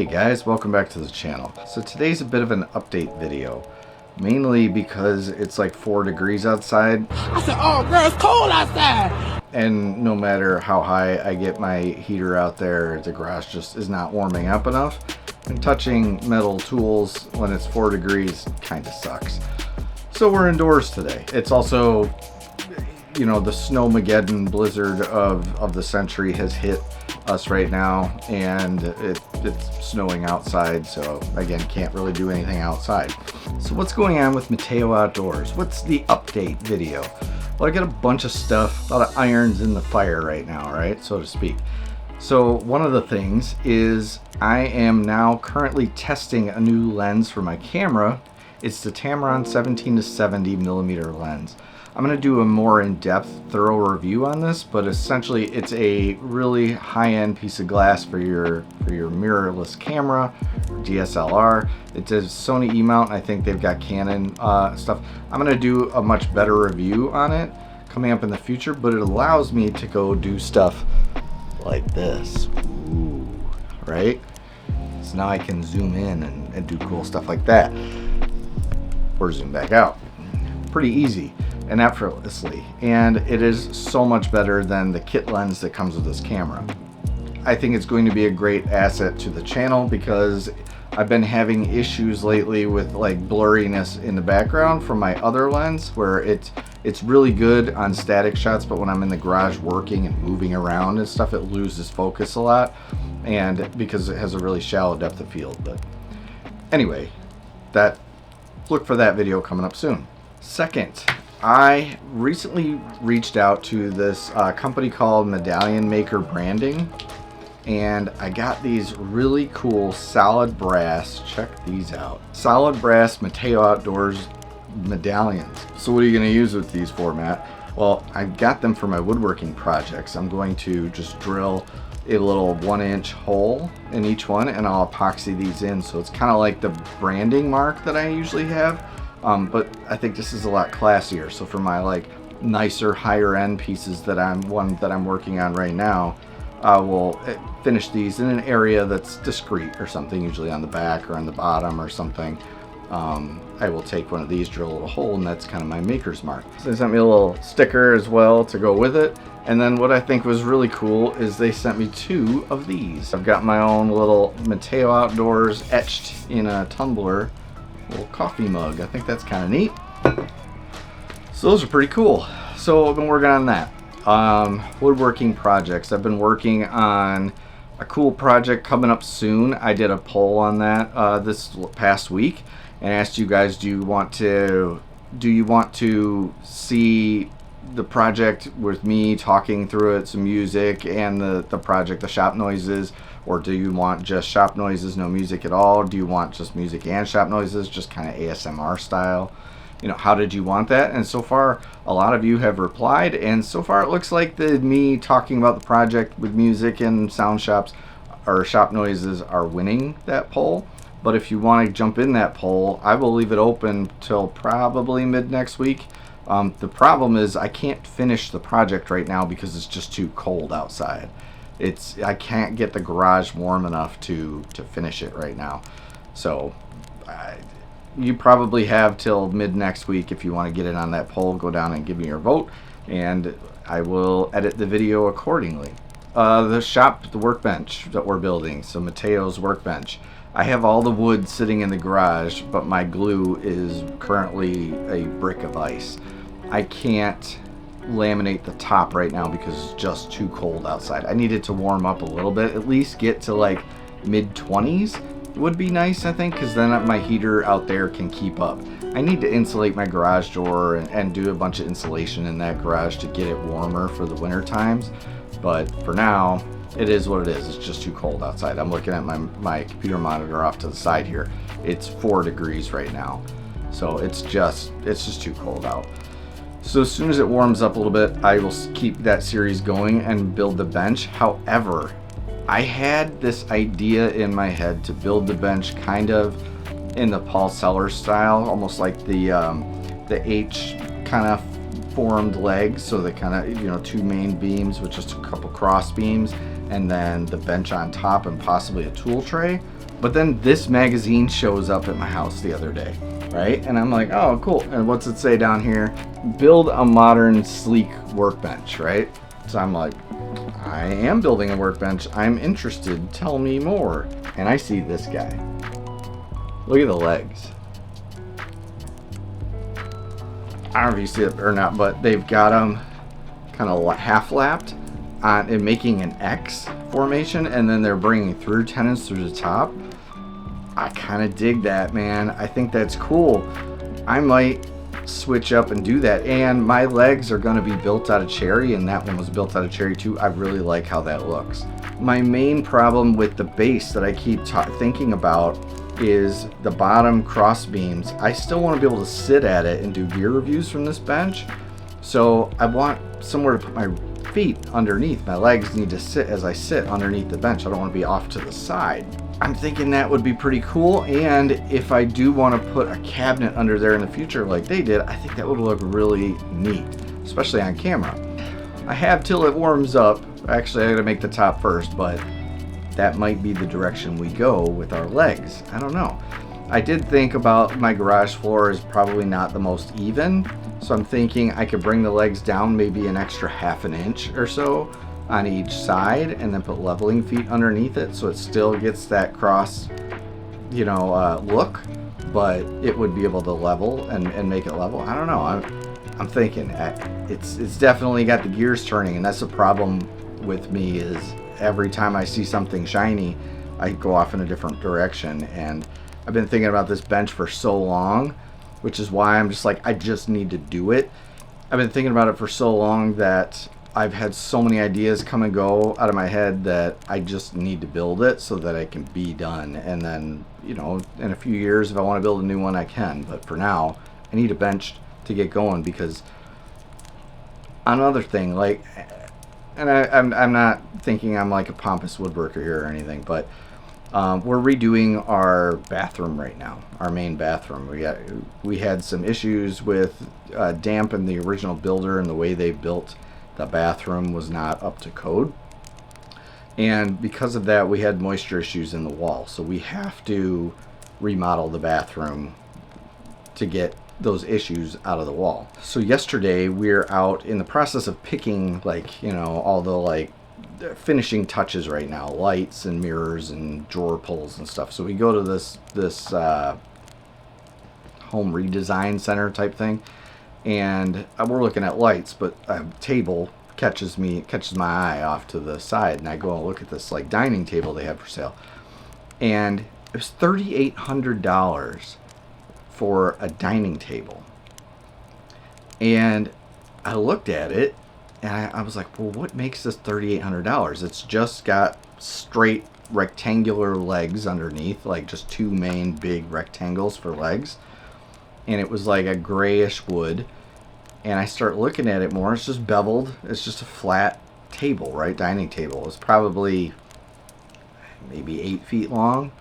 guys, welcome back to the channel. So today's a bit of an update video, mainly because it's like 4 degrees outside. I said, oh girl, it's cold outside. And no matter how high I get my heater out there, the garage just is not warming up enough. And touching metal tools when it's 4 degrees kind of sucks. So we're indoors today. It's also, you know, the snowmageddon blizzard of the century has hit us right now, and it's snowing outside, so again, can't really do anything outside. So what's going on with Matao Outdoors? What's the update video? Well, I got a bunch of stuff, a lot of irons in the fire right now, right, so to speak. So one of the things is I am now currently testing a new lens for my camera. It's the Tamron 17 to 70 millimeter lens. I'm going to do a more in-depth, thorough review on this, but essentially it's a really high-end piece of glass for your mirrorless camera, or DSLR. It's a Sony E-mount. I think they've got Canon stuff. I'm going to do a much better review on it coming up in the future, but it allows me to go do stuff like this. Ooh, right? So now I can zoom in and do cool stuff like that, or zoom back out. Pretty easy and effortlessly, and it is so much better than the kit lens that comes with this camera. I think it's going to be a great asset to the channel because I've been having issues lately with like blurriness in the background from my other lens, where it's really good on static shots, but when I'm in the garage working and moving around and stuff, it loses focus a lot, and because it has a really shallow depth of field. But anyway, look for that video coming up soon. Second, I recently reached out to this company called Medallion Maker Branding, and I got these really cool solid brass, check these out, solid brass Matao Outdoors medallions. So what are you going to use with these for, Matt? Well, I got them for my woodworking projects. I'm going to just drill a little 1-inch hole in each one, and I'll epoxy these in, so it's kind of like the branding mark that I usually have. But I think this is a lot classier. So for my like nicer, higher end pieces that I'm working on right now, I will finish these in an area that's discreet or something, usually on the back or on the bottom or something. I will take one of these, drill a little hole, and that's kind of my maker's mark. So they sent me a little sticker as well to go with it. And then what I think was really cool is they sent me 2 of these. I've got my own little Matao Outdoors etched in a tumbler little coffee mug. I think that's kind of neat. So those are pretty cool. So I've been working on that. Woodworking projects. I've been working on a cool project coming up soon. I did a poll on that this past week and asked you guys, do you want to see the project with me talking through it, some music, and the project, the shop noises? Or do you want just shop noises, no music at all? Do you want just music and shop noises, just kind of ASMR style? You know, how did you want that? And so far, a lot of you have replied, and so far it looks like me talking about the project with music and sound shops or shop noises are winning that poll. But if you want to jump in that poll, I will leave it open till probably mid next week. The problem is I can't finish the project right now because it's just too cold outside. I can't get the garage warm enough to finish it right now. So you probably have till mid next week if you want to get it on that poll. Go down and give me your vote, and I will edit the video accordingly. The workbench that we're building, so Matao's workbench. I have all the wood sitting in the garage, but my glue is currently a brick of ice. I can't laminate the top right now because it's just too cold outside. I need it to warm up a little bit, at least get to like mid-20s would be nice, I think, because then my heater out there can keep up. I need to insulate my garage door and do a bunch of insulation in that garage to get it warmer for the winter times, but for now it is what it is. It's just too cold outside. I'm looking at my computer monitor off to the side here. It's 4 degrees right now, so it's just too cold out. So as soon as it warms up a little bit, I will keep that series going and build the bench. However, I had this idea in my head to build the bench kind of in the Paul Sellers style, almost like the H kind of formed legs, so the kind of, you know, 2 main beams with just a couple cross beams, and then the bench on top and possibly a tool tray. But then this magazine shows up at my house the other day, right? And I'm like, oh, cool. And what's it say down here? Build a modern, sleek workbench, right? So I'm like, I am building a workbench. I'm interested. Tell me more. And I see this guy. Look at the legs. I don't know if you see it or not, but they've got them kind of half-lapped on and making an X formation, and then they're bringing through tenons through the top. I kind of dig that, man. I think that's cool. I might switch up and do that. And my legs are going to be built out of cherry, and that one was built out of cherry too. I really like how that looks. My main problem with the base that I keep thinking about is the bottom cross beams. I still want to be able to sit at it and do gear reviews from this bench. So I want somewhere to put my feet underneath. My legs need to sit as I sit underneath the bench. I don't want to be off to the side. I'm thinking that would be pretty cool, and if I do want to put a cabinet under there in the future like they did, I think that would look really neat, especially on camera. I have till it warms up. Actually, I gotta make the top first, but that might be the direction we go with our legs. I don't know. I did think about my garage floor is probably not the most even, so I'm thinking I could bring the legs down maybe an extra ½ an inch or so on each side, and then put leveling feet underneath it so it still gets that cross, you know, look, but it would be able to level and make it level. I don't know. I'm thinking it's definitely got the gears turning, and that's the problem with me is every time I see something shiny, I go off in a different direction. And I've been thinking about this bench for so long, which is why I'm just like, I just need to do it. I've been thinking about it for so long that I've had so many ideas come and go out of my head that I just need to build it so that it can be done. And then, you know, in a few years, if I want to build a new one, I can. But for now, I need a bench to get going, because another thing, like, and I'm not thinking I'm like a pompous woodworker here or anything, but we're redoing our bathroom right now, our main bathroom. We had some issues with damp in the original builder, and the way they built the bathroom was not up to code, and because of that we had moisture issues in the wall, so we have to remodel the bathroom to get those issues out of the wall. So yesterday we're out in the process of picking, like, you know, all the like finishing touches right now, lights and mirrors and drawer pulls and stuff. So we go to this home redesign center type thing, and we're looking at lights, but a table catches my eye off to the side, and I go and look at this like dining table they have for sale, and it was $3,800 for a dining table. And I looked at it and I was like, well, what makes this $3,800? It's just got straight rectangular legs underneath, like just two main big rectangles for legs, and it was like a grayish wood. And I start looking at it more, it's just beveled, it's just a flat table, right? Dining table. It's probably maybe 8 feet long,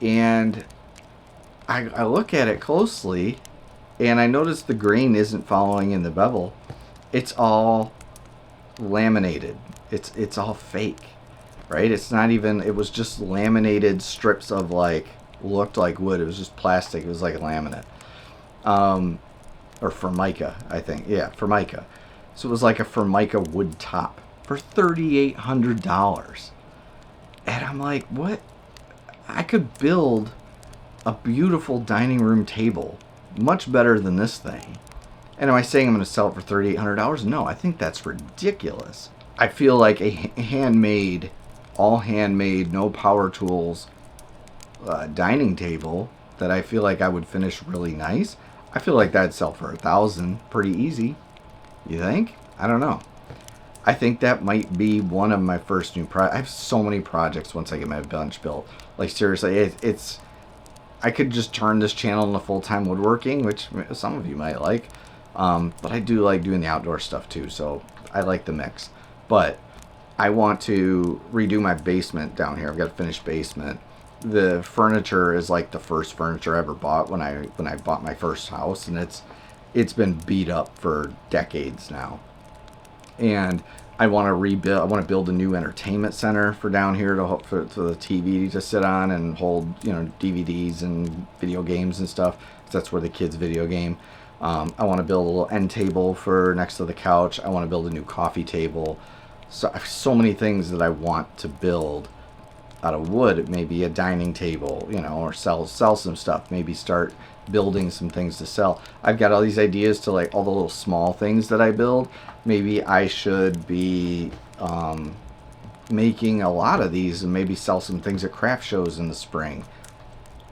and I look at it closely, and I notice the grain isn't following in the bevel. It's all laminated. It's all fake, right? It's not even, it was just laminated strips of, like, looked like wood. It was just plastic. It was like laminate. Or Formica, I think. Yeah, Formica. So it was like a Formica wood top for $3,800. And I'm like, what? I could build a beautiful dining room table much better than this thing. And am I saying I'm going to sell it for $3,800? No, I think that's ridiculous. I feel like a handmade, all handmade, no power tools dining table that I feel like I would finish really nice, I feel like that'd sell for $1,000 pretty easy. You think? I don't know. I think that might be one of my first new projects. I have so many projects once I get my bench built. Like, seriously, it's I could just turn this channel into full-time woodworking, which some of you might like. But I do like doing the outdoor stuff too, so I like the mix. But I want to redo my basement down here. I've got a finished basement. The furniture is like the first furniture I ever bought when I bought my first house, and it's been beat up for decades now. And I want to rebuild. I want to build a new entertainment center for down here for the TV to sit on and hold, you know, DVDs and video games and stuff. 'Cause that's where the kids video game. I want to build a little end table for next to the couch. I want to build a new coffee table. So I have so many things that I want to build out of wood. Maybe a dining table, you know, or sell some stuff. Maybe start building some things to sell. I've got all these ideas to like all the little small things that I build. Maybe I should be making a lot of these and maybe sell some things at craft shows in the spring.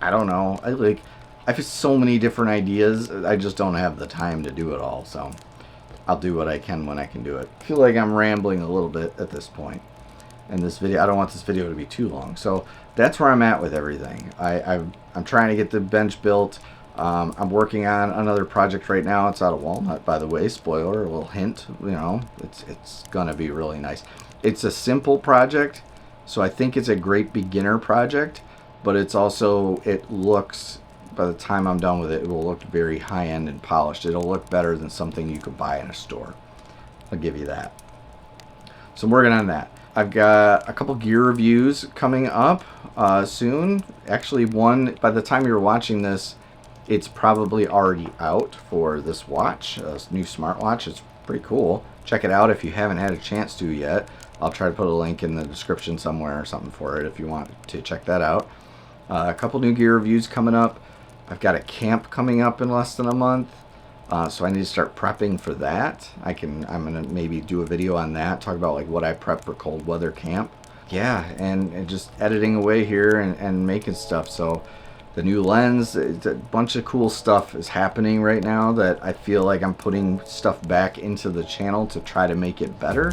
I don't know. I have so many different ideas. I just don't have the time to do it all. So I'll do what I can when I can do it. I feel like I'm rambling a little bit at this point. And this video, I don't want this video to be too long. So that's where I'm at with everything. I'm trying to get the bench built. I'm working on another project right now. It's out of walnut, by the way. Spoiler, a little hint. You know, it's gonna be really nice. It's a simple project, so I think it's a great beginner project. But it's also, it looks, by the time I'm done with it, it will look very high end and polished. It'll look better than something you could buy in a store. I'll give you that. So I'm working on that. I've got a couple gear reviews coming up soon. Actually, one, by the time you're watching this, it's probably already out for this watch, this new smartwatch. It's pretty cool. Check it out if you haven't had a chance to yet. I'll try to put a link in the description somewhere or something for it if you want to check that out. A couple new gear reviews coming up. I've got a camp coming up in less than a month. So I need to start prepping for that. I'm gonna maybe do a video on that, talk about like what I prep for cold weather camp. Yeah, and just editing away here and making stuff. So the new lens, a bunch of cool stuff is happening right now that I feel like I'm putting stuff back into the channel to try to make it better.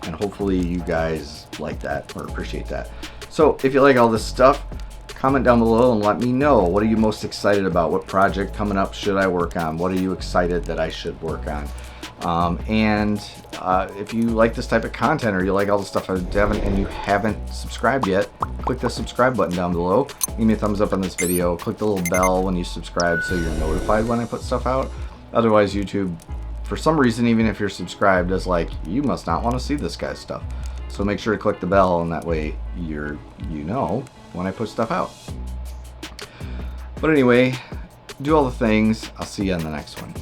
And hopefully you guys like that or appreciate that. So if you like all this stuff, comment down below and let me know. What are you most excited about? What project coming up should I work on? What are you excited that I should work on? If you like this type of content or you like all the stuff I haven't and you haven't subscribed yet, click the subscribe button down below. Give me a thumbs up on this video. Click the little bell when you subscribe so you're notified when I put stuff out. Otherwise, YouTube, for some reason, even if you're subscribed, is like, you must not want to see this guy's stuff. So make sure to click the bell, and that way you know when I put stuff out. But anyway, do all the things. I'll see you on the next one.